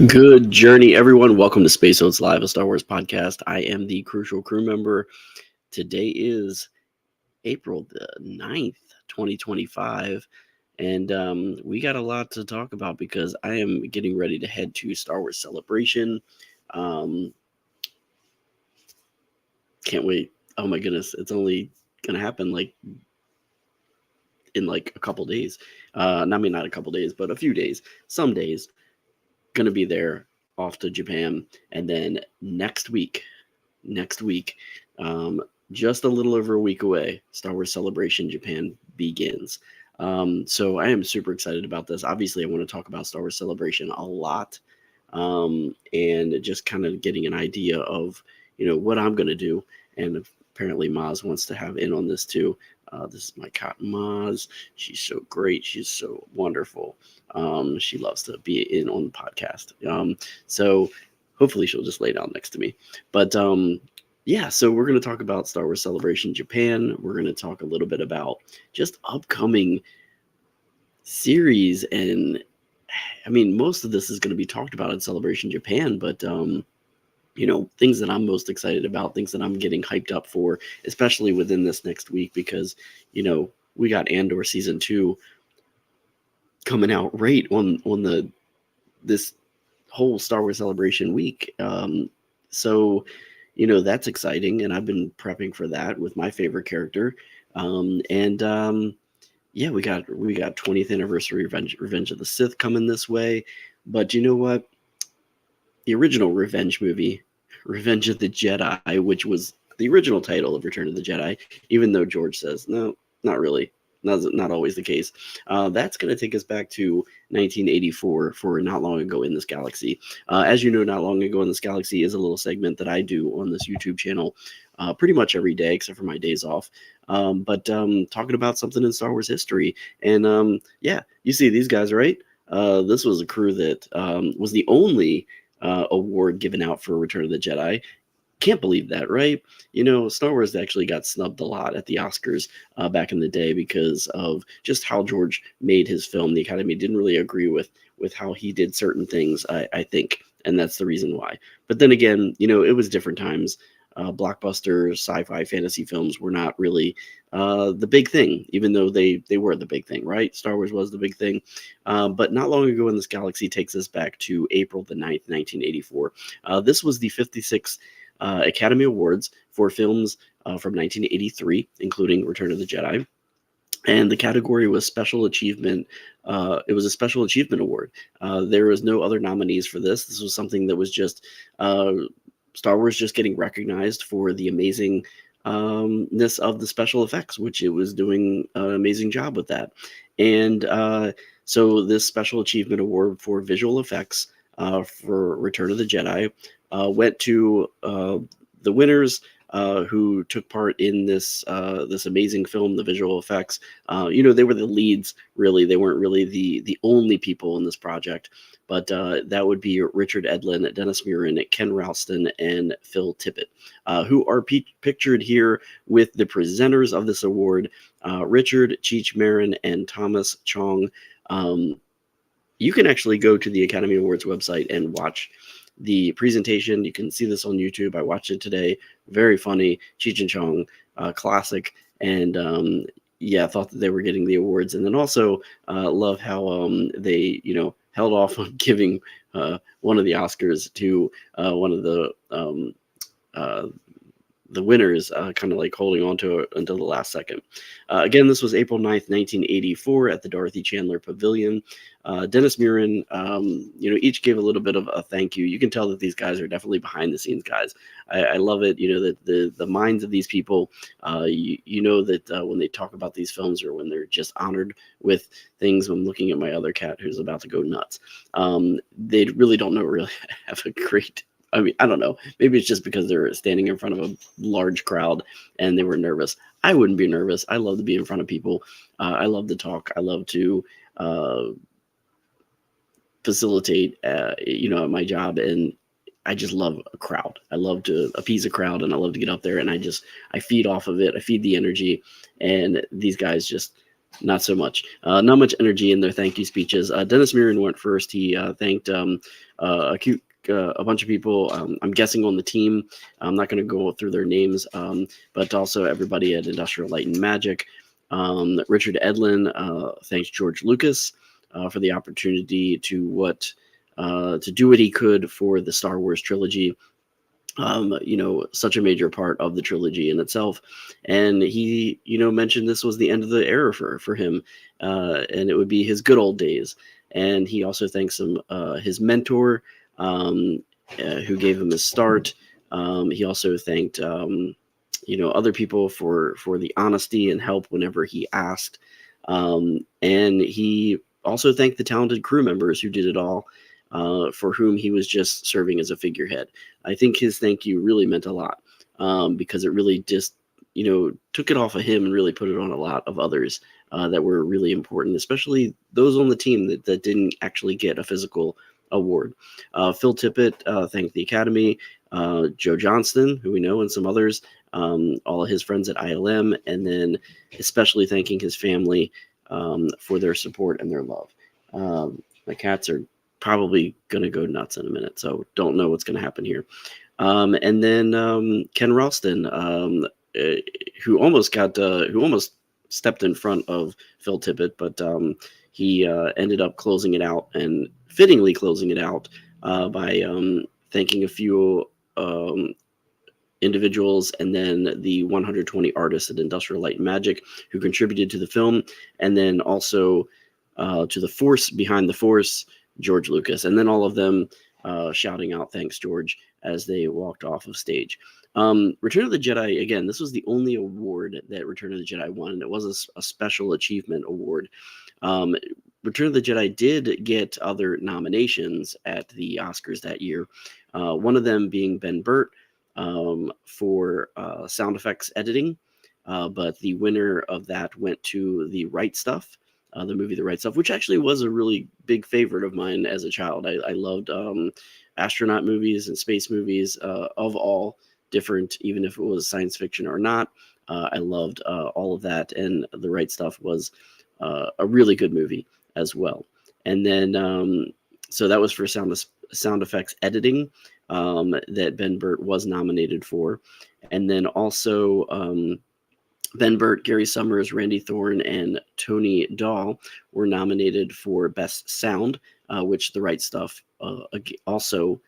Good journey, everyone. Welcome to Space Oats Live, a Star Wars podcast. I am the Crucial Crew member. Today is April the 9th, 2025, and we got a lot to talk about because I am getting ready to head to Star Wars Celebration. Um, can't wait. Oh my goodness, it's only going to happen in a couple days. Not a couple days, but a few days. Some days. Going to be there off to Japan, and then next week, um, just a little over a week away, Star Wars Celebration Japan begins. So I am super excited about this. Obviously, I want to talk about Star Wars Celebration a lot, and just kind of getting an idea of what I'm going to do. And apparently, Maz wants to have in on this too. This is my cat Maz. She's so great. She's so wonderful. She loves to be in on the podcast. So hopefully she'll just lay down next to me. But yeah, so we're going to talk about Star Wars Celebration Japan. We're going to talk a little bit about just upcoming series. And I mean, most of this is going to be talked about at Celebration Japan, but things that I'm most excited about, things that I'm getting hyped up for, especially within this next week, because, we got Andor season 2 coming out right on this whole Star Wars Celebration week. So that's exciting, and I've been prepping for that with my favorite character. Yeah, we got 20th anniversary Revenge of the Sith coming this way. But you know what? The original Revenge movie, Revenge of the Jedi, which was the original title of Return of the Jedi, even though George says, no, not really. Not always the case. That's going to take us back to 1984 for Not Long Ago in This Galaxy. As you know, Not Long Ago in This Galaxy is a little segment that I do on this YouTube channel pretty much every day, except for my days off. But talking about something in Star Wars history. And yeah, you see these guys, right? This was a crew that was the only award given out for Return of the Jedi. Can't believe that, right? Star Wars actually got snubbed a lot at the Oscars back in the day because of just how George made his film. The Academy didn't really agree with how he did certain things, I think, and that's the reason why. But then again, it was different times. Blockbuster sci-fi fantasy films were not really the big thing, even though they were the big thing, right? Star Wars was the big thing. But Not Long Ago in This Galaxy takes us back to April the 9th, 1984. This was the 56th Academy Awards for films from 1983, including Return of the Jedi. And the category was special achievement. It was a special achievement award. There was no other nominees for this. This was something that was just Star Wars just getting recognized for the amazingness of the special effects, which it was doing an amazing job with that. And so this special achievement award for visual effects for Return of the Jedi went to the winners who took part in this amazing film, the visual effects. They were the leads, really. They weren't really the only people in this project, but that would be Richard Edlund, Dennis Muren, Ken Ralston, and Phil Tippett, who are pictured here with the presenters of this award, Richard Cheech Marin and Thomas Chong. You can actually go to the Academy Awards website and watch the presentation. You can see this on YouTube. I watched it today. Very funny. Cheech and Chong, classic. And yeah, thought that they were getting the awards. And then also love how they, held off on giving one of the Oscars to one of the winners, kind of like holding on to it until the last second. Again, this was April 9th, 1984 at the Dorothy Chandler Pavilion. Dennis Muren, each gave a little bit of a thank you. You can tell that these guys are definitely behind the scenes guys. I love it. That the minds of these people, that when they talk about these films or when they're just honored with things. I'm looking at my other cat who's about to go nuts. They really don't have a great, I mean, I don't know. Maybe it's just because they're standing in front of a large crowd and they were nervous. I wouldn't be nervous. I love to be in front of people. I love to talk. I love to facilitate, my job. And I just love a crowd. I love to appease a crowd, and I love to get up there, and I feed off of it. I feed the energy, and these guys just Not so much. Not much energy in their thank you speeches. Dennis Muren went first. He thanked a bunch of people. I'm guessing on the team. I'm not going to go through their names, but also everybody at Industrial Light and Magic. Richard Edlin thanks George Lucas for the opportunity to do what he could for the Star Wars trilogy. Such a major part of the trilogy in itself. And he, mentioned this was the end of the era for him, and it would be his good old days. And he also thanks his mentor, who gave him his start. He also thanked, other people for the honesty and help whenever he asked. And he also thanked the talented crew members who did it all, for whom he was just serving as a figurehead. I think his thank you really meant a lot, because it really just, took it off of him and really put it on a lot of others that were really important, especially those on the team that didn't actually get a physical award. Phil Tippett thanked the Academy, Joe Johnston, who we know, and some others, all of his friends at ILM, and then especially thanking his family for their support and their love. My cats are probably going to go nuts in a minute, so don't know what's going to happen here. And then Ken Ralston, who almost stepped in front of Phil Tippett, but he ended up closing it out, and fittingly closing it out by thanking a few individuals, and then the 120 artists at Industrial Light and Magic who contributed to the film, and then also to the force behind the force, George Lucas, and then all of them shouting out thanks George as they walked off of stage. Return of the Jedi, again, this was the only award that Return of the Jedi won, and it was a special achievement award. Return of the Jedi did get other nominations at the Oscars that year, one of them being Ben Burtt for sound effects editing, but the winner of that went to The Right Stuff, the movie The Right Stuff, which actually was a really big favorite of mine as a child. I loved astronaut movies and space movies of all different, even if it was science fiction or not. I loved all of that, and The Right Stuff was a really good movie as well. And then, so that was for sound effects editing that Ben Burtt was nominated for. And then also Ben Burtt, Gary Summers, Randy Thorne, and Tony Dahl were nominated for Best Sound, which The Right Stuff also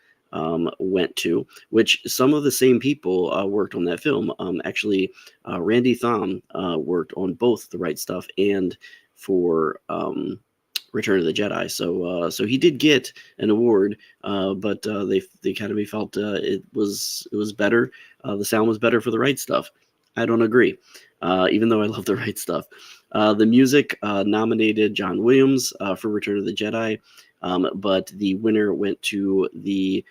went to, which some of the same people worked on that film. Actually, Randy Thom worked on both The Right Stuff and for Return of the Jedi. So he did get an award, but the Academy felt it was better. The sound was better for The Right Stuff. I don't agree, even though I love The Right Stuff. The music nominated John Williams for Return of the Jedi, but the winner went to the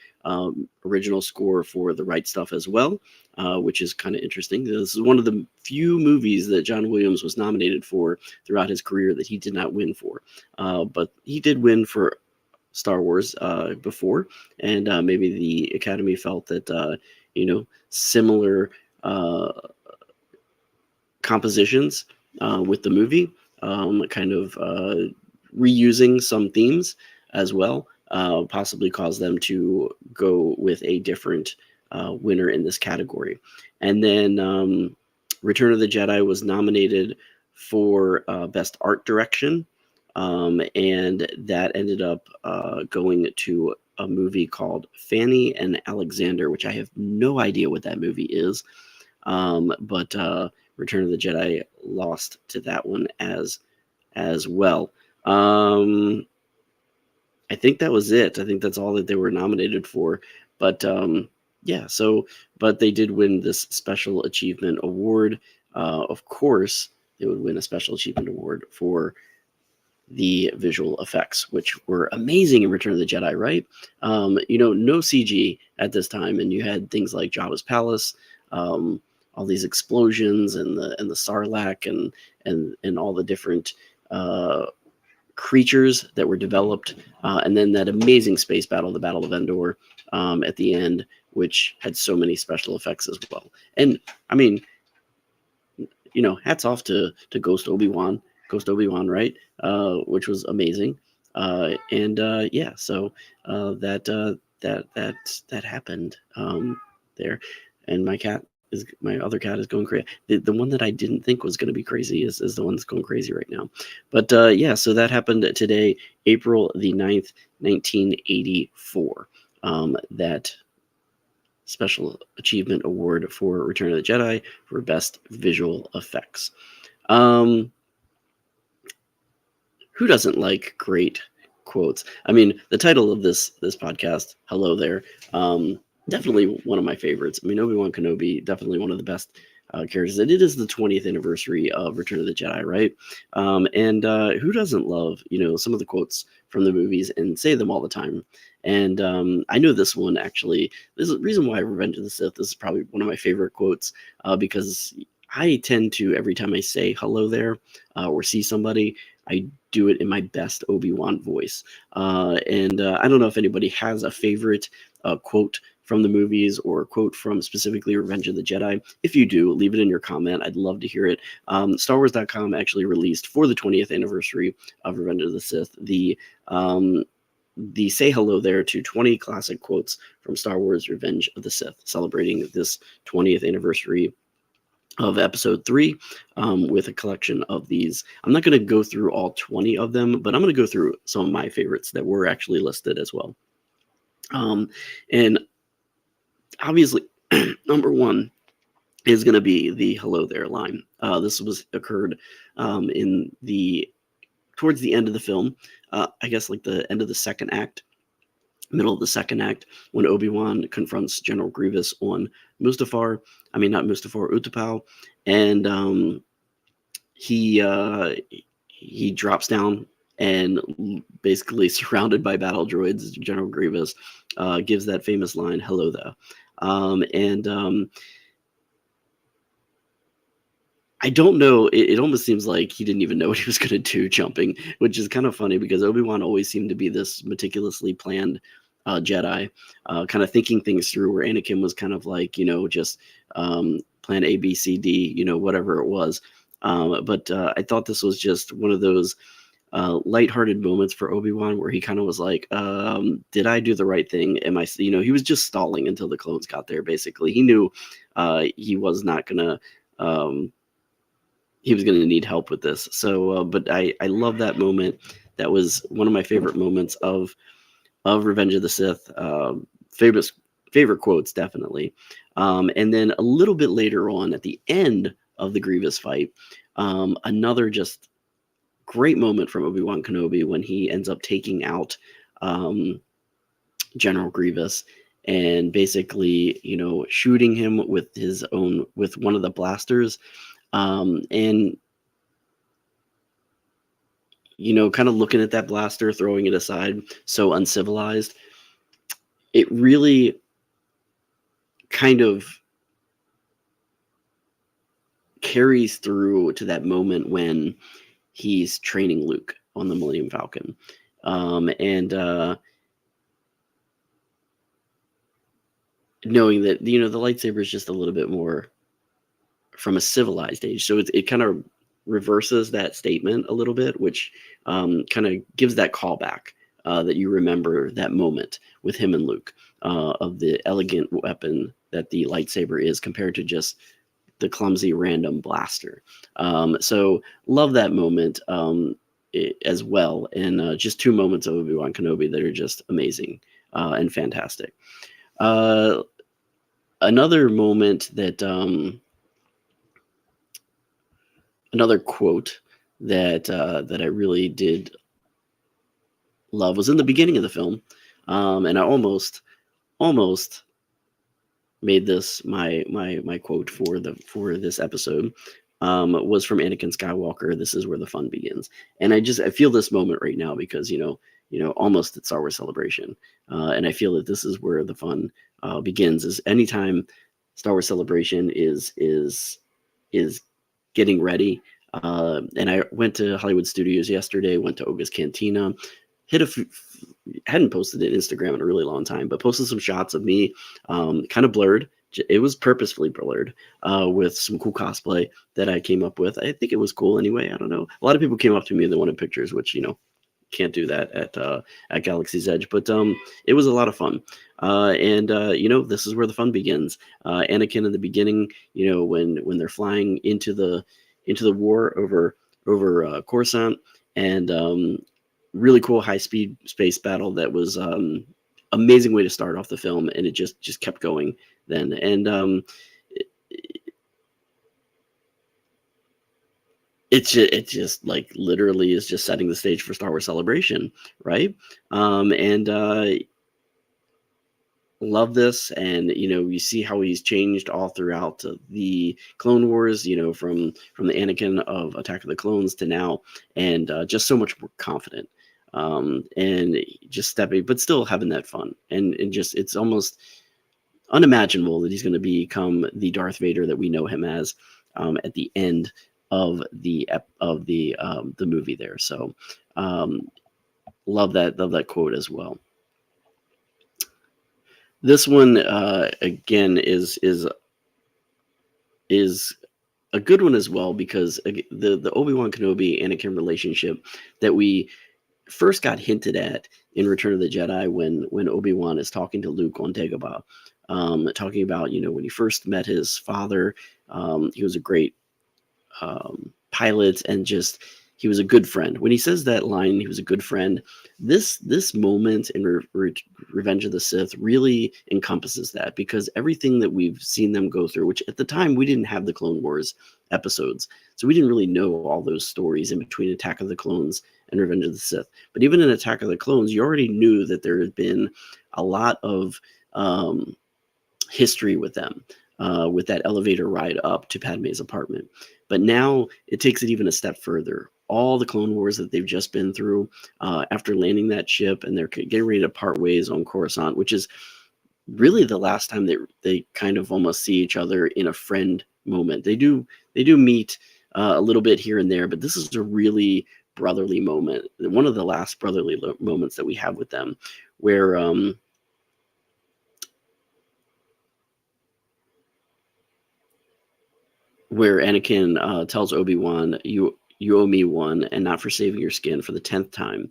original score for The Right Stuff as well, which is kind of interesting. This is one of the few movies that John Williams was nominated for throughout his career that he did not win for. But he did win for Star Wars before, and maybe the Academy felt that, similar compositions with the movie, kind of reusing some themes as well, possibly caused them to go with a different winner in this category. And then Return of the Jedi was nominated for Best Art Direction, and that ended up going to a movie called Fanny and Alexander, which I have no idea what that movie is, but Return of the Jedi lost to that one as well. I think that was it. I think that's all that they were nominated for. But yeah, but they did win this Special Achievement Award. Of course, they would win a Special Achievement Award for the visual effects, which were amazing in Return of the Jedi, right? No CG at this time, and you had things like Jabba's palace, all these explosions, and the Sarlacc, and all the different creatures that were developed, and then that amazing space battle, the Battle of Endor, at the end, which had so many special effects as well. And I mean, hats off to Ghost Obi-Wan. Ghost Obi-Wan, right? Which was amazing. Yeah, so that happened there, and my other cat is going crazy. The one that I didn't think was going to be crazy is the one that's going crazy right now. But yeah, so that happened today, April the 9th, 1984. That Special Achievement Award for Return of the Jedi for Best Visual Effects. Who doesn't like great quotes? I mean, the title of this podcast, Hello There, definitely one of my favorites. I mean, Obi-Wan Kenobi, definitely one of the best characters. And it is the 20th anniversary of Return of the Jedi, right? And who doesn't love, some of the quotes from the movies and say them all the time? And I know this one, actually. This is the reason why Revenge of the Sith, this is probably one of my favorite quotes, because I tend to, every time I say hello there or see somebody, I do it in my best Obi-Wan voice. And I don't know if anybody has a favorite quote from the movies or quote from specifically Revenge of the Jedi. If you do, leave it in your comment. I'd love to hear it. StarWars.com actually released for the 20th anniversary of Revenge of the Sith the Say Hello There to 20 classic quotes from Star Wars Revenge of the Sith, celebrating this 20th anniversary of episode 3 with a collection of these. I'm not going to go through all 20 of them, but I'm going to go through some of my favorites that were actually listed as well. And obviously, number one is going to be the hello there line. This occurred towards the end of the film, I guess like the end of the second act, middle of the second act, when Obi-Wan confronts General Grievous on Utapau, and he drops down and basically surrounded by battle droids. General Grievous gives that famous line, "Hello there," I don't know. It almost seems like he didn't even know what he was going to do jumping, which is kind of funny because Obi-Wan always seemed to be this meticulously planned Jedi, kind of thinking things through, where Anakin was kind of like, just plan A, B, C, D, whatever it was. But I thought this was just one of those lighthearted moments for Obi-Wan where he kind of was like, did I do the right thing? Am I, he was just stalling until the clones got there, basically. He knew he was not going to, he was going to need help with this. So, but I love that moment. That was one of my favorite moments of Revenge of the Sith. Favorite quotes, definitely. And then a little bit later on, at the end of the Grievous fight, another just great moment from Obi-Wan Kenobi when he ends up taking out General Grievous and basically, shooting him with one of the blasters. And kind of looking at that blaster, throwing it aside, so uncivilized. It really kind of carries through to that moment when he's training Luke on the Millennium Falcon. Knowing that, the lightsaber is just a little bit more from a civilized age. So it kind of reverses that statement a little bit, which kind of gives that callback that you remember that moment with him and Luke of the elegant weapon that the lightsaber is compared to just the clumsy random blaster. So love that moment as well. And just two moments of Obi-Wan Kenobi that are just amazing and fantastic. Another moment that another quote that I really did love was in the beginning of the film, and I almost made this my quote for this episode. Was from Anakin Skywalker. This is where the fun begins, and I feel this moment right now because almost at Star Wars Celebration, and I feel that this is where the fun begins. Is anytime Star Wars Celebration is getting ready. And I went to Hollywood Studios yesterday, went to Oga's Cantina, hadn't posted it Instagram in a really long time, but posted some shots of me kind of blurred It was purposefully blurred with some cool cosplay that I came up with. I think it was cool anyway. I don't know. A lot of people came up to me and they wanted pictures, which can't do that at Galaxy's Edge. But it was a lot of fun, and this is where the fun begins. Anakin in the beginning, when they're flying into the war over Coruscant, and really cool high speed space battle that was amazing way to start off the film, and it just kept going then. And it just like literally is just setting the stage for Star Wars Celebration, right? And love this, and you see how he's changed all throughout the Clone Wars, from the Anakin of Attack of the Clones to now, and just so much more confident, and just stepping, but still having that fun, and just it's almost unimaginable that he's going to become the Darth Vader that we know him as at the end of the movie there. So love that quote as well. This one again is a good one as well, because the Obi-Wan Kenobi Anakin relationship that we first got hinted at in Return of the Jedi when Obi-Wan is talking to Luke on Dagobah, talking about when he first met his father, he was a great pilot, and just he was a good friend. When he says that line, he was a good friend, this moment in Revenge of the Sith really encompasses that, because everything that we've seen them go through, which at the time we didn't have the Clone Wars episodes, so we didn't really know all those stories in between Attack of the Clones and Revenge of the Sith. But even in Attack of the Clones, you already knew that there had been a lot of history with them, with that elevator ride up to Padme's apartment. But now it takes it even a step further. All the Clone Wars that they've just been through after landing that ship, and they're getting ready to part ways on Coruscant, which is really the last time they kind of almost see each other in a friend moment. They do meet a little bit here and there, but this is a really brotherly moment. One of the last brotherly moments that we have with them, where Anakin tells Obi-Wan, you owe me one, and not for saving your skin, for the 10th time.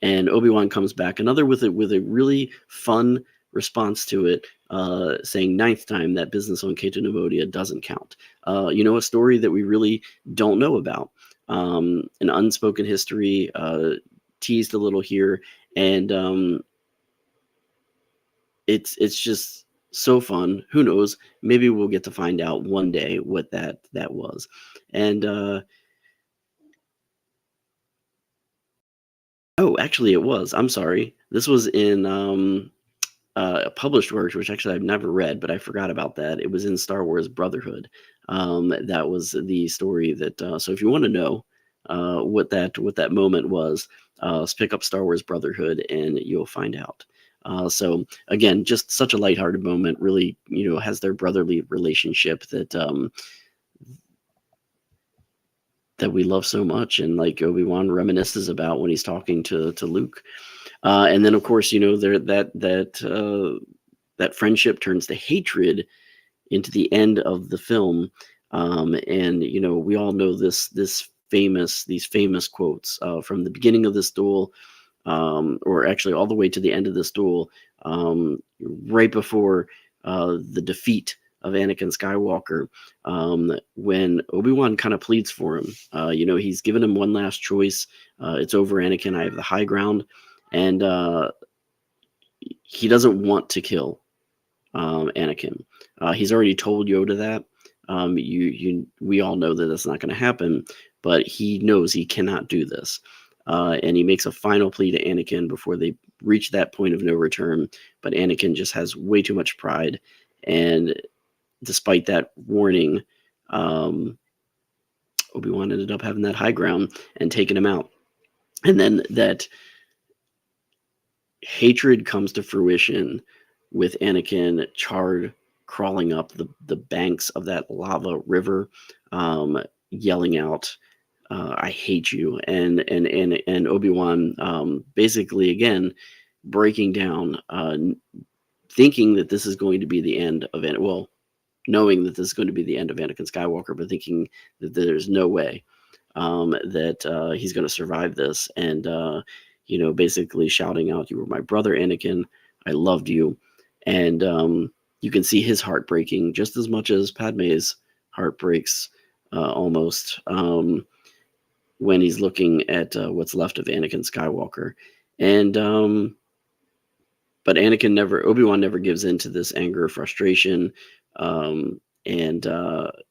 And Obi-Wan comes back another with a really fun response to it, saying 9th time, that business on Cato Nemodia doesn't count. A story that we really don't know about, an unspoken history, teased a little here, and it's just so fun. Who knows? Maybe we'll get to find out one day what that was. And oh, actually, it was. I'm sorry. This was in a published work, which actually I've never read, but I forgot about that. It was in Star Wars Brotherhood. That was the story that. So if you want to know what that moment was, let's pick up Star Wars Brotherhood, and you'll find out. So again, just such a lighthearted moment. Really, has their brotherly relationship that we love so much, and like Obi-Wan reminisces about when he's talking to Luke. And then of course, there that friendship turns to hatred into the end of the film. And we all know these famous quotes from the beginning of this duel, or actually all the way to the end of this duel, right before the defeat of Anakin Skywalker, when Obi-Wan kind of pleads for him. He's given him one last choice. It's over, Anakin. I have the high ground. And he doesn't want to kill Anakin. He's already told Yoda that. We all know that that's not going to happen, but he knows he cannot do this. And he makes a final plea to Anakin before they reach that point of no return. But Anakin just has way too much pride. And despite that warning, Obi-Wan ended up having that high ground and taking him out. And then that hatred comes to fruition with Anakin charred, crawling up the banks of that lava river, yelling out, I hate you. And Obi-Wan basically, again, breaking down, thinking that this is going to be the end of it. Well, knowing that this is going to be the end of Anakin Skywalker, but thinking that there's no way that he's going to survive this, and basically shouting out, "You were my brother, Anakin. I loved you," and you can see his heart breaking just as much as Padme's heart breaks, almost, when he's looking at what's left of Anakin Skywalker, and but Obi-Wan never gives in to this anger or frustration, and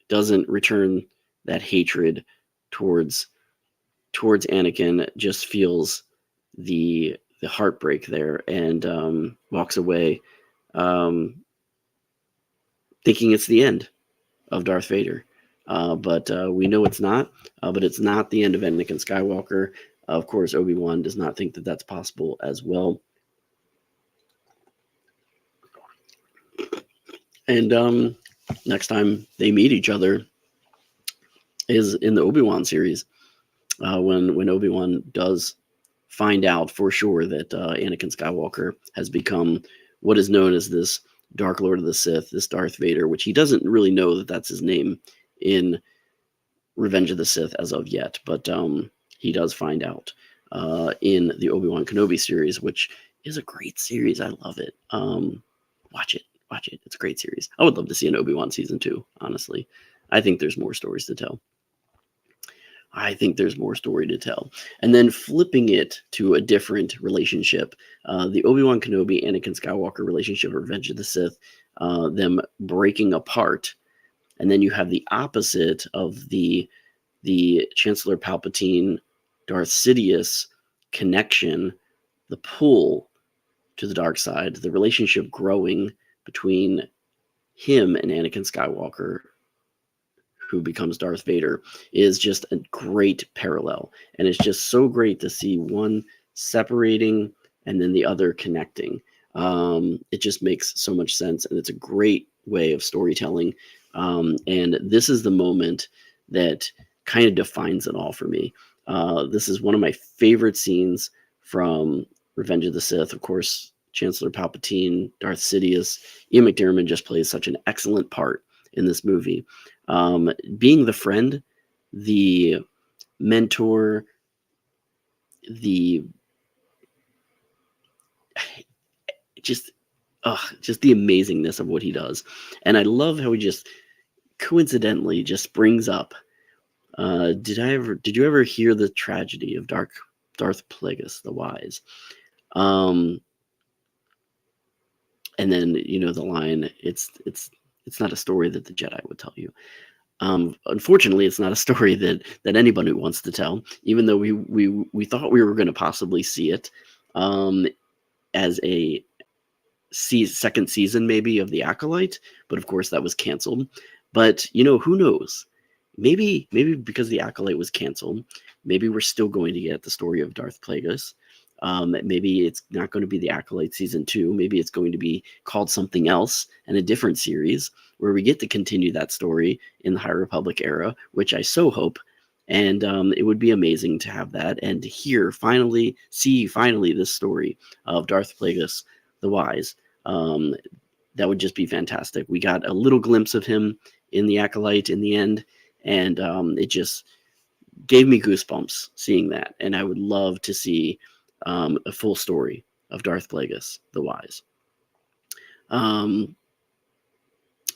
doesn't return that hatred towards Anakin. Just feels the heartbreak there, and walks away, thinking it's the end of Darth Vader. But we know it's not. But it's not the end of Anakin Skywalker. Of course, Obi-Wan does not think that that's possible as well. And next time they meet each other is in the Obi-Wan series, when Obi-Wan does find out for sure that Anakin Skywalker has become what is known as this Dark Lord of the Sith, this Darth Vader, which he doesn't really know that that's his name in Revenge of the Sith as of yet, but he does find out in the Obi-Wan Kenobi series, which is a great series. I love it. Watch it. It's a great series. I would love to see an Obi-Wan season 2, honestly. I think there's more stories to tell. And then flipping it to a different relationship, the Obi-Wan Kenobi, Anakin Skywalker relationship, Revenge of the Sith, them breaking apart. And then you have the opposite of the Chancellor Palpatine, Darth Sidious connection, the pull to the dark side, the relationship growing between him and Anakin Skywalker, who becomes Darth Vader, is just a great parallel. And it's just so great to see one separating and then the other connecting. It just makes so much sense, and it's a great way of storytelling. And this is the moment that kind of defines it all for me. This is one of my favorite scenes from Revenge of the Sith. Of course, Chancellor Palpatine, Darth Sidious. Ian McDiarmid just plays such an excellent part in this movie. Being the friend, the mentor, just the amazingness of what he does. And I love how he just coincidentally just brings up, did you ever hear the tragedy of Darth Plagueis the Wise? And then, the line, it's not a story that the Jedi would tell you. Unfortunately, it's not a story that anybody wants to tell, even though we thought we were going to possibly see it as a second season maybe of The Acolyte, but of course that was canceled. But who knows? Maybe because The Acolyte was canceled, maybe we're still going to get the story of Darth Plagueis. Maybe it's not going to be The Acolyte season 2. Maybe it's going to be called something else in a different series where we get to continue that story in the High Republic era, which I so hope. And it would be amazing to have that and to see finally this story of Darth Plagueis the Wise. That would just be fantastic. We got a little glimpse of him in The Acolyte in the end, and it just gave me goosebumps seeing that. And I would love to see a full story of Darth Plagueis the Wise. And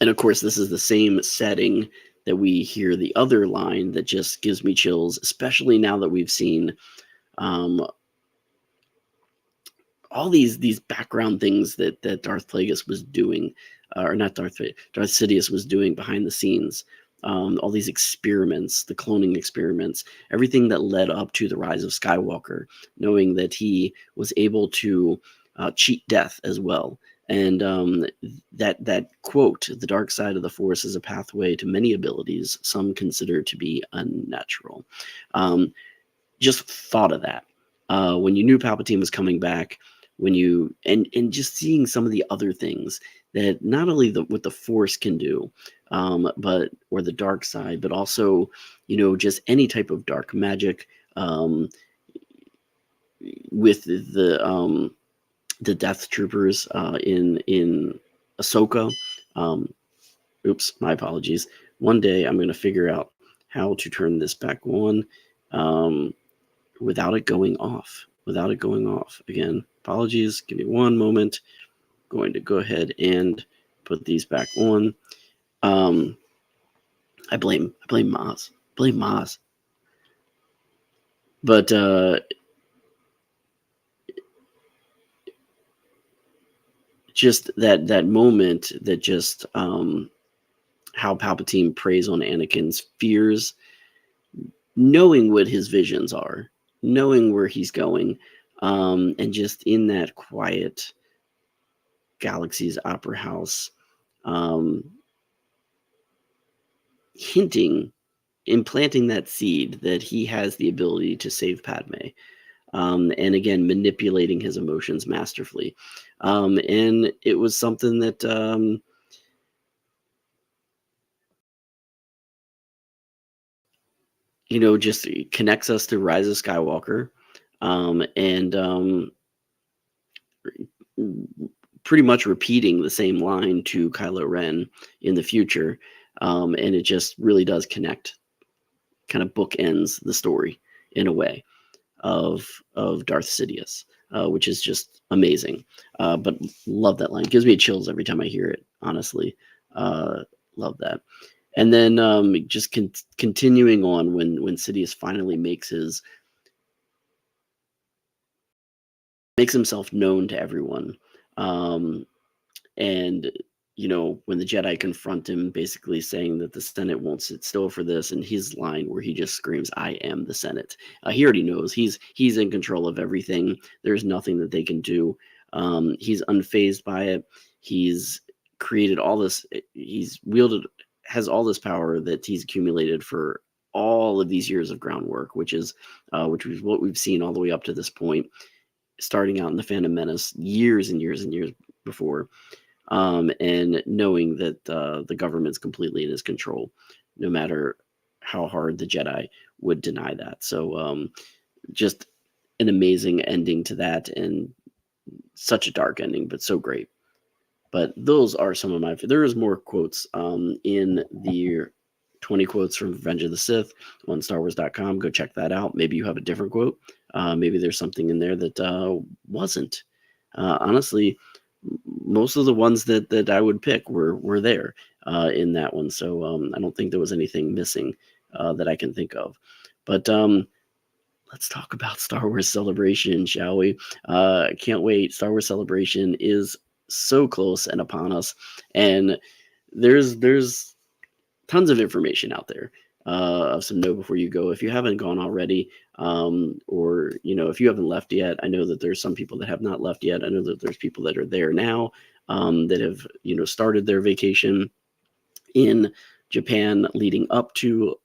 of course, this is the same setting that we hear the other line that just gives me chills, especially now that we've seen all these background things that Darth Plagueis was doing, or not Darth Sidious was doing behind the scenes. All these experiments, the cloning experiments, everything that led up to the rise of Skywalker, knowing that he was able to cheat death as well. And that quote, "The dark side of the Force is a pathway to many abilities some consider to be unnatural." Just thought of that. When you knew Palpatine was coming back, and just seeing some of the other things that not only what the Force can do, or the dark side, but also, just any type of dark magic, with the Death Troopers in Ahsoka, Oops, my apologies. One day I'm going to figure out how to turn this back on without it going off. Again, apologies. Give me one moment. Going to go ahead and put these back on. I blame Maz. Blame Maz. But just that moment, that just how Palpatine preys on Anakin's fears, knowing what his visions are, knowing where he's going, and just in that quiet Galaxy's Opera House, implanting that seed that he has the ability to save Padme. And again, manipulating his emotions masterfully. And it was something that just connects us to Rise of Skywalker, and pretty much repeating the same line to Kylo Ren in the future. And it just really does connect, kind of bookends the story in a way of Darth Sidious, which is just amazing. But love that line. It gives me chills every time I hear it, honestly. Love that. And then just continuing on when Sidious finally makes himself known to everyone. And when the Jedi confront him, basically saying that the Senate won't sit still for this, and his line where he just screams, "I am the Senate." He already knows he's in control of everything. There's nothing that they can do. He's unfazed by it. He's created all this. Has all this power that he's accumulated for all of these years of groundwork, which is what we've seen all the way up to this point, starting out in the Phantom Menace years and years and years before. And knowing that the government's completely in his control, no matter how hard the Jedi would deny that. So just an amazing ending to that, and such a dark ending, but so great. But those are some of my. There is more quotes in the 20 quotes from Revenge of the Sith on StarWars.com. Go check that out. Maybe you have a different quote. Maybe there's something in there that wasn't. Honestly, most of the ones that I would pick were there in that one. So I don't think there was anything missing that I can think of. But let's talk about Star Wars Celebration, shall we? Can't wait. Star Wars Celebration is so close and upon us, and there's tons of information out there of some know before you go. If you haven't gone already, or if you haven't left yet, I know that there's some people that have not left yet. I know that there's people that are there now that have started their vacation in Japan leading up to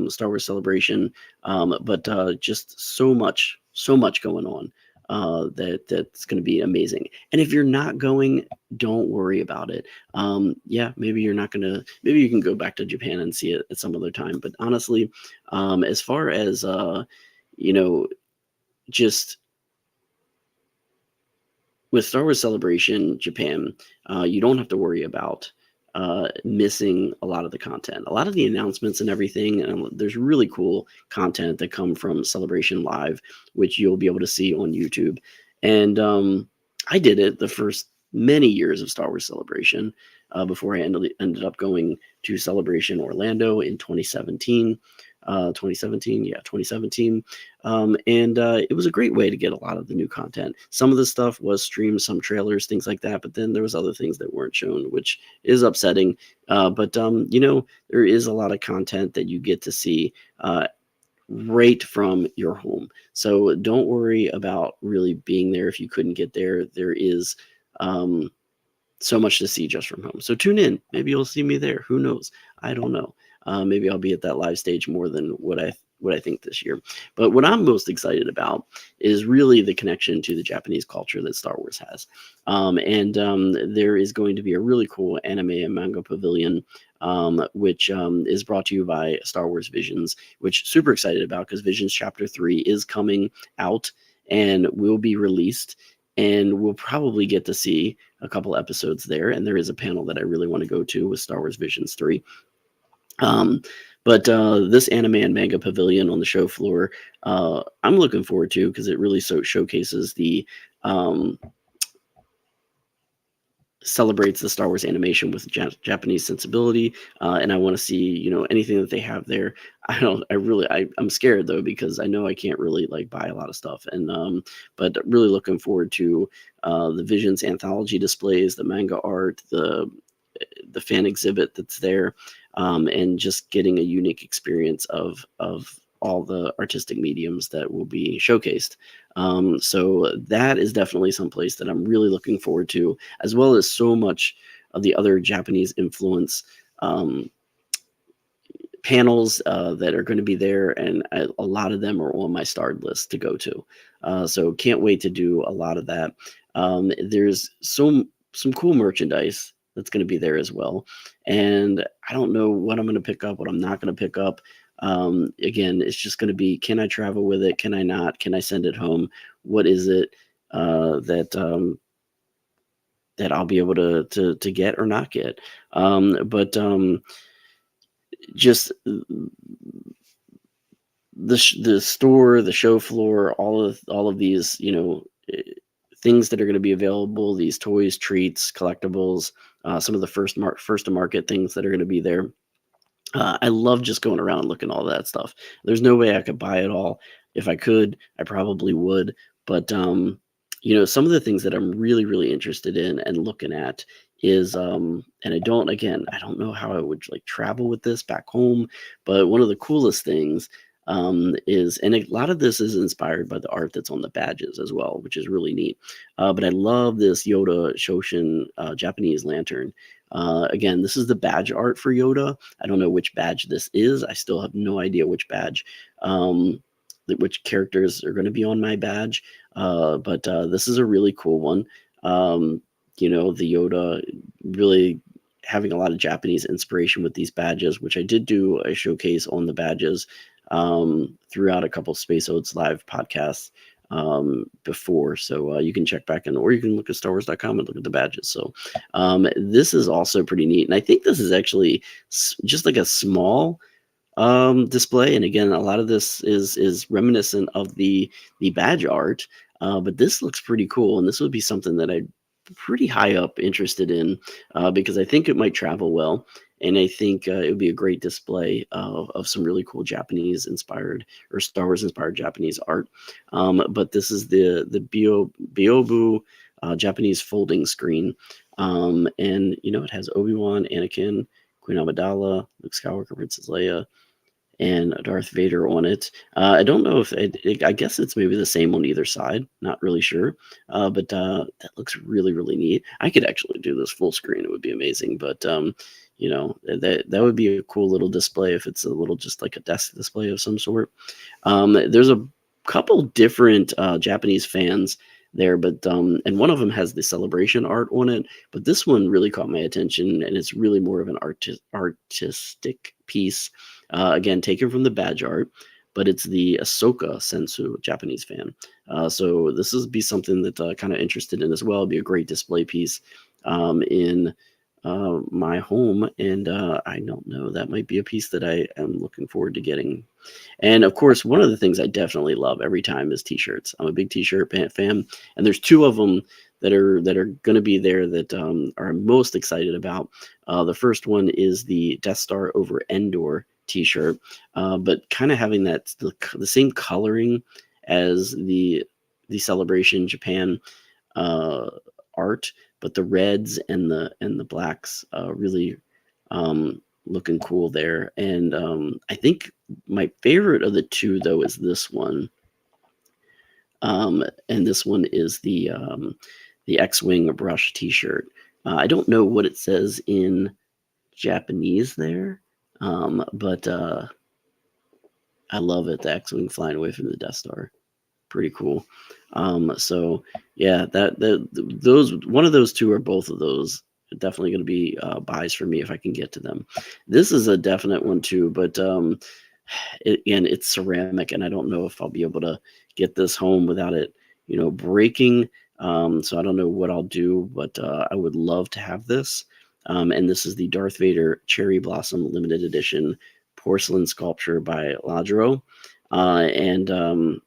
Star Wars Celebration, but just so much going on that's going to be amazing. And if you're not going, don't worry about it. Maybe you're not gonna. Maybe you can go back to Japan and see it at some other time. But honestly, as far as just with Star Wars Celebration Japan, you don't have to worry about missing a lot of the content, a lot of the announcements and everything. And there's really cool content that come from Celebration Live, which you'll be able to see on YouTube. And I did it the first many years of Star Wars Celebration before I ended up going to Celebration Orlando in 2017. 2017. And it was a great way to get a lot of the new content. Some of the stuff was streamed, some trailers, things like that, but then there was other things that weren't shown, which is upsetting. But there is a lot of content that you get to see right from your home. So don't worry about really being there if you couldn't get there. There is so much to see just from home. So tune in. Maybe you'll see me there. Who knows? I don't know. Maybe I'll be at that live stage more than what I think this year. But what I'm most excited about is really the connection to the Japanese culture that Star Wars has. And there is going to be a really cool anime and manga pavilion, which is brought to you by Star Wars Visions, which super excited about because Visions Chapter 3 is coming out and will be released. and we'll probably get to see a couple episodes there. And there is a panel that I really want to go to with Star Wars Visions 3. But this anime and manga pavilion on the show floor, I'm looking forward to, because it really showcases the celebrates the Star Wars animation with Japanese sensibility, and I want to see anything that they have there. I'm scared though, because I know I can't really like buy a lot of stuff, and but really looking forward to the Visions anthology displays, the manga art, the fan exhibit that's there, and just getting a unique experience of all the artistic mediums that will be showcased. So that is definitely someplace that I'm really looking forward to, as well as so much of the other Japanese influence panels that are going to be there, and a lot of them are on my starred list to go to. So can't wait to do a lot of that. There's some cool merchandise that's going to be there as well, and I don't know what I'm going to pick up, what I'm not going to pick up. Again, it's just going to be, can I travel with it? Can I not? Can I send it home? What is it that I'll be able to get or not get? But just the store, the show floor, all of these, things that are going to be available, these toys, treats, collectibles, some of the first to market things that are going to be there. I love just going around and looking at all that stuff. There's no way I could buy it all. If I could, I probably would. But some of the things that I'm really, really interested in and looking at is, and I don't know how I would like travel with this back home, but one of the coolest things is, and a lot of this is inspired by the art that's on the badges as well, which is really neat. But I love this Yoda Shoshin Japanese lantern. Again, this is the badge art for Yoda. I don't know which badge this is. I still have no idea which badge, which characters are going to be on my badge. But this is a really cool one. The Yoda really having a lot of Japanese inspiration with these badges, which I did do a showcase on the badges throughout a couple of Space Oats live podcasts before, so you can check back in, or you can look at StarWars.com and look at the badges. So this is also pretty neat, and I think this is actually just like a small display, and again, a lot of this is reminiscent of the badge art, but this looks pretty cool, and this would be something that I'd pretty high up interested in, because I think it might travel well. And I think it would be a great display of some really cool Japanese inspired or Star Wars inspired Japanese art. But this is the Byobu Japanese folding screen. And, it has Obi-Wan, Anakin, Queen Amidala, Luke Skywalker, Princess Leia, and Darth Vader on it. I don't know if I guess it's maybe the same on either side. Not really sure. But that looks really, really neat. I could actually do this full screen. It would be amazing. But that would be a cool little display if it's a little just like a desk display of some sort. There's a couple different Japanese fans there, but and one of them has the celebration art on it, but this one really caught my attention, and it's really more of an artistic piece, again taken from the badge art, but it's the Ahsoka Sensu Japanese fan. So this would be something that kind of interested in as well. It'd be a great display piece in my home, and I don't know, that might be a piece that I am looking forward to getting. And of course, one of the things I definitely love every time is t-shirts. I'm a big t-shirt fan, and there's two of them that are going to be there that are most excited about. The first one is the Death Star over Endor t-shirt, but kind of having that the same coloring as the Celebration Japan art, but the reds and the blacks really looking cool there. And I think my favorite of the two though is this one, and this one is the X-Wing brush t-shirt. I don't know what it says in Japanese there, but I love it. The X-Wing flying away from the Death Star, pretty cool. So yeah, those one of those two or both of those are definitely going to be buys for me if I can get to them. This is a definite one too, but again, it's ceramic, and I don't know if I'll be able to get this home without it, breaking. So I don't know what I'll do, but I would love to have this. And this is the Darth Vader Cherry Blossom Limited Edition porcelain sculpture by Ladro. And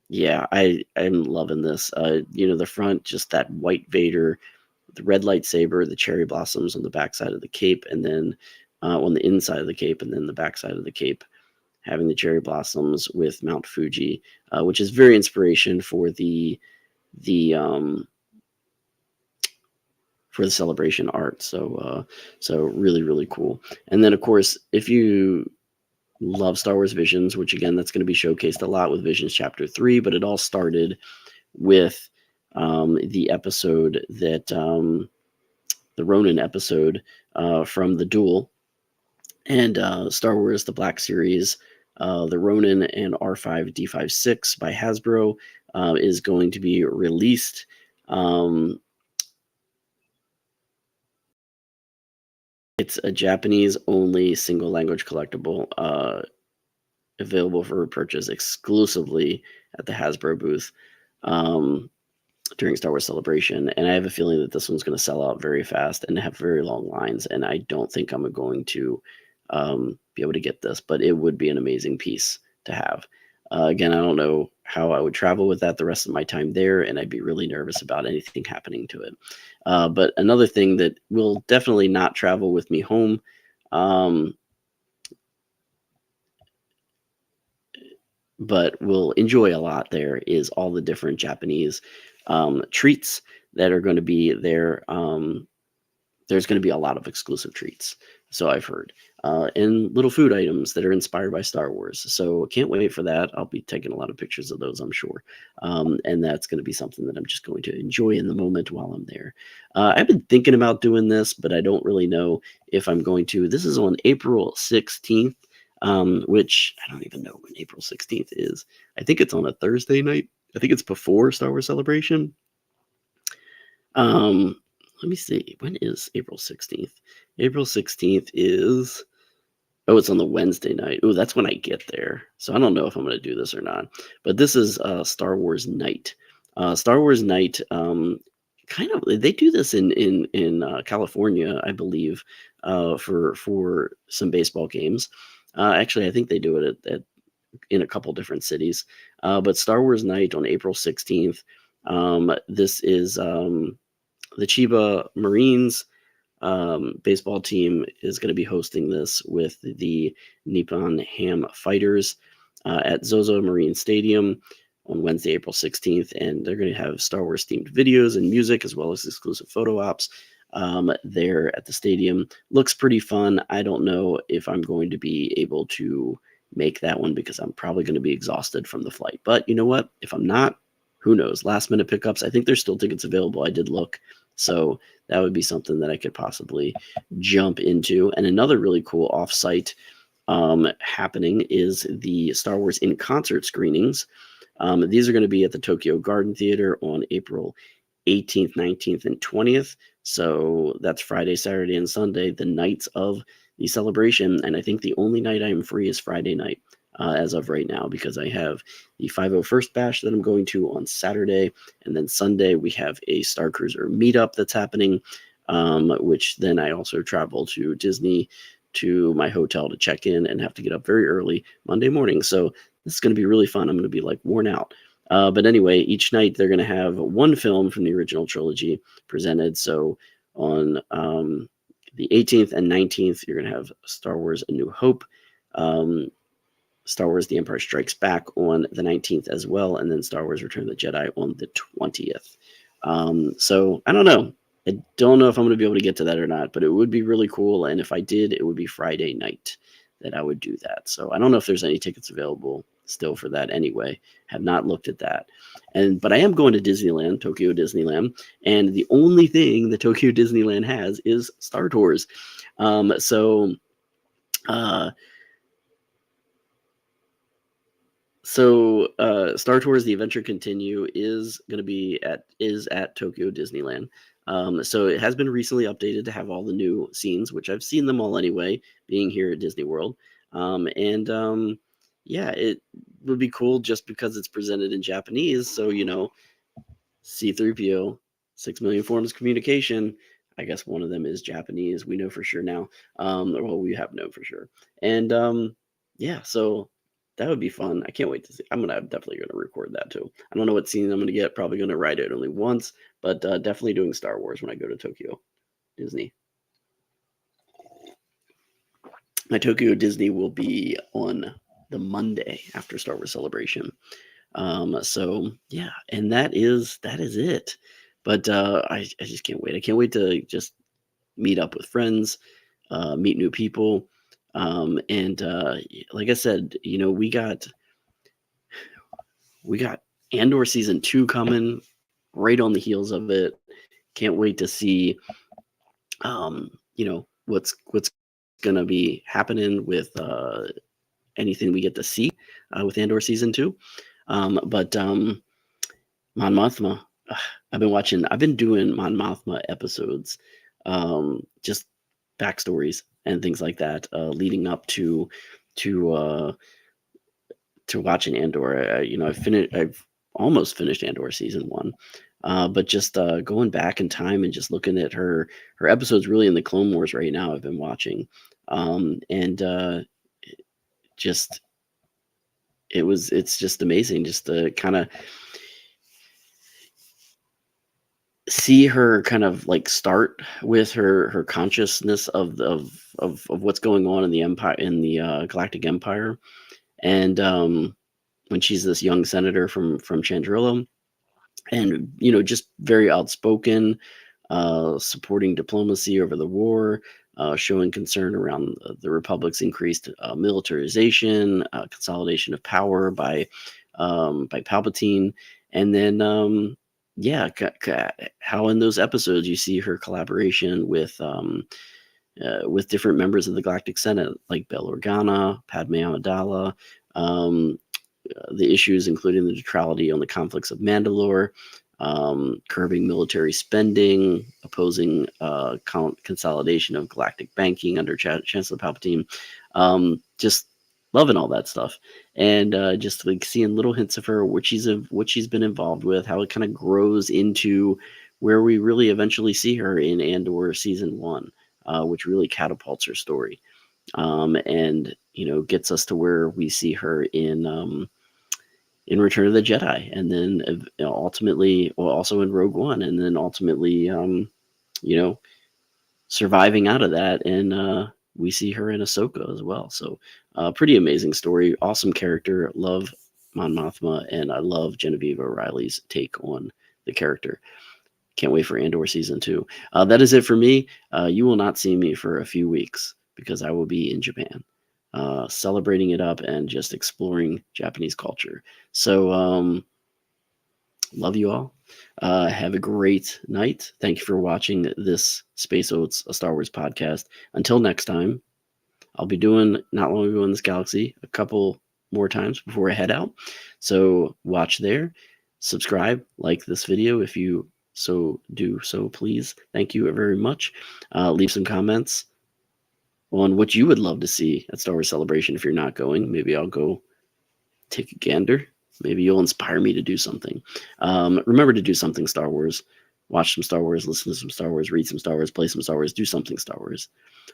yeah, I'm loving this. The front, just that white Vader, the red lightsaber, the cherry blossoms on the backside of the cape, and then on the inside of the cape, and then the backside of the cape, having the cherry blossoms with Mount Fuji, which is very inspiration for the celebration art. So really, really cool. And then of course, if you love Star Wars Visions, which again, that's going to be showcased a lot with Visions Chapter 3, but it all started with the episode that the Ronin episode from the Duel, and Star Wars The Black Series, the Ronin and R5D56 by Hasbro is going to be released. It's a Japanese-only single-language collectible available for purchase exclusively at the Hasbro booth during Star Wars Celebration. And I have a feeling that this one's going to sell out very fast and have very long lines. And I don't think I'm going to be able to get this, but it would be an amazing piece to have. Again, I don't know how I would travel with that the rest of my time there, and I'd be really nervous about anything happening to it. But another thing that will definitely not travel with me home, but will enjoy a lot there, is all the different Japanese treats that are going to be there. There's going to be a lot of exclusive treats, so I've heard, and little food items that are inspired by Star Wars. So can't wait for that. I'll be taking a lot of pictures of those, I'm sure. And that's going to be something that I'm just going to enjoy in the moment while I'm there. I've been thinking about doing this, but I don't really know if I'm going to. This is on April 16th, which I don't even know when April 16th is. I think it's on a Thursday night. I think it's before Star Wars Celebration. Let me see. When is April 16th? April 16th is, it's on the Wednesday night. Oh, that's when I get there. So I don't know if I'm going to do this or not. But this is Star Wars Night. Star Wars Night, kind of, they do this in California, I believe, for some baseball games. Actually, I think they do it in a couple different cities. But Star Wars Night on April 16th. This is the Chiba Marines baseball team is going to be hosting this with the Nippon Ham Fighters at Zozo Marine Stadium on Wednesday, April 16th. And they're going to have Star Wars themed videos and music, as well as exclusive photo ops there at the stadium. Looks pretty fun. I don't know if I'm going to be able to make that one because I'm probably going to be exhausted from the flight. But you know what? If I'm not, who knows? Last minute pickups. I think there's still tickets available. I did look. So that would be something that I could possibly jump into. And another really cool offsite happening is the Star Wars in concert screenings. These are going to be at the Tokyo Garden Theater on April 18th, 19th, and 20th. So that's Friday, Saturday, and Sunday, the nights of the celebration. And I think the only night I am free is Friday night. As of right now, because I have the 501st Bash that I'm going to on Saturday, and then Sunday we have a Star Cruiser meetup that's happening, which then I also travel to Disney to my hotel to check in and have to get up very early Monday morning. So this is going to be really fun. I'm going to be like worn out. But anyway, each night they're going to have one film from the original trilogy presented. So on the 18th and 19th, you're going to have Star Wars A New Hope, Star Wars The Empire Strikes Back on the 19th as well, and then Star Wars Return of the Jedi on the 20th. So I don't know. I don't know if I'm going to be able to get to that or not, but it would be really cool. And if I did, it would be Friday night that I would do that. So I don't know if there's any tickets available still for that anyway. Have not looked at that. But I am going to Disneyland, Tokyo Disneyland, and the only thing that Tokyo Disneyland has is Star Tours. So Star Tours: The Adventure Continue is going to be at Tokyo Disneyland. So it has been recently updated to have all the new scenes, which I've seen them all anyway, being here at Disney World. Yeah, it would be cool just because it's presented in Japanese. So C-3PO, 6 million forms of communication. I guess one of them is Japanese. We know for sure now. Well, we have known for sure. And yeah, so that would be fun. I can't wait to see. I'm definitely gonna record that too. I don't know what scene I'm gonna get. Probably gonna ride it only once, but definitely doing Star Wars when I go to Tokyo Disney. My Tokyo Disney will be on the Monday after Star Wars Celebration. So yeah, and that is it. But I just can't wait. I can't wait to just meet up with friends, meet new people. And like I said, you know, we got Andor season 2 coming right on the heels of it. Can't wait to see you know, what's gonna be happening with anything we get to see with Andor season 2. But Mon Mothma, I've been doing Mon Mothma episodes, just backstories and things like that, leading up to watching Andor. You know, I've almost finished Andor season 1. But just going back in time and just looking at her episodes really in the Clone Wars right now, I've been watching. And just it's just amazing just to kind of see her kind of like start with her consciousness of what's going on in the empire, in the Galactic Empire. And when she's this young senator from Chandrilla, and you know, just very outspoken, supporting diplomacy over the war, showing concern around the Republic's increased militarization, consolidation of power by Palpatine, and then yeah, how in those episodes you see her collaboration with different members of the Galactic Senate, like Bail Organa, Padme Amidala, the issues including the neutrality on the conflicts of Mandalore, curbing military spending, opposing consolidation of galactic banking under Chancellor Palpatine. Just loving all that stuff, and just like seeing little hints of her, what she's been involved with, how it kind of grows into where we really eventually see her in Andor season 1, which really catapults her story, and you know, gets us to where we see her in Return of the Jedi, and then ultimately, well, also in Rogue One, and then ultimately, you know, surviving out of that, and we see her in Ahsoka as well. So, pretty amazing story, awesome character. Love Mon Mothma, and I love Genevieve O'Reilly's take on the character. Can't wait for Andor season 2. That is it for me. You will not see me for a few weeks because I will be in Japan, celebrating it up and just exploring Japanese culture. So, love you all. Have a great night. Thank you for watching this Space Oats, a Star Wars podcast. Until next time, I'll be doing Not Long Ago in This Galaxy a couple more times before I head out. So watch there. Subscribe, like this video if you do so, please. Thank you very much. Leave some comments on what you would love to see at Star Wars Celebration if you're not going. Maybe I'll go take a gander. Maybe you'll inspire me to do something. Remember to do something Star Wars. Watch some Star Wars, listen to some Star Wars, read some Star Wars, play some Star Wars, do something Star Wars.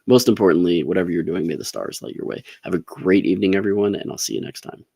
Most importantly, whatever you're doing, may the stars light your way. Have a great evening, everyone, and I'll see you next time.